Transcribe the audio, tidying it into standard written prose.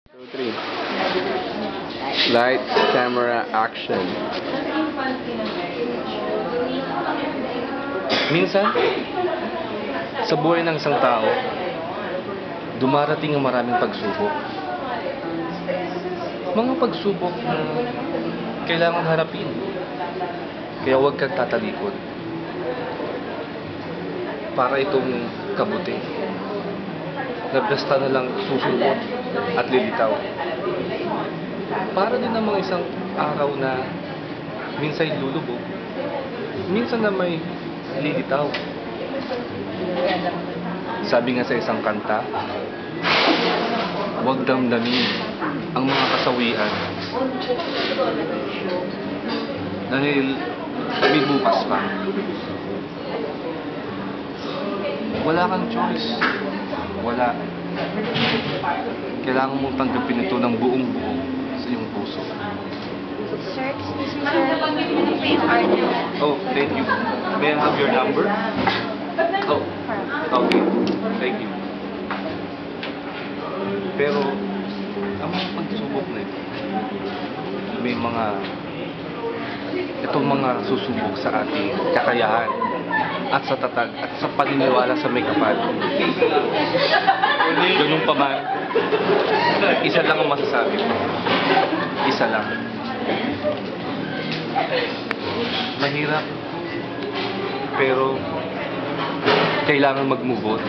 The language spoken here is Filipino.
Two, three. Light, camera, action. Minsan, sa buhay ng isang tao, dumarating ang maraming pagsubok. Mga pagsubok na kailangan harapin. Kaya huwag kang tatalikod. Para itong kabuti. Na basta na lang susubok at lilitaw. Para din namang isang araw na minsan lulubog, minsan na may lilitaw. Sabi nga sa isang kanta, huwag damdamin ang mga kasawian dahil may bukas pa. Wala kang choice. Wala. Kailangan mong tanggapin ito ng buong-buo sa iyong puso. Sir, excuse me, sir. Oh, thank you. May I have your number? Oh, okay. Thank you. Pero, ang mga pagsubok na ito, may itong mga susubok sa ating kakayahan at sa tatag at sa paniniwala sa may kapal. Ganun pa man, isa lang ang masasabi ko. Isa lang. Mahirap, pero kailangan mag-move on.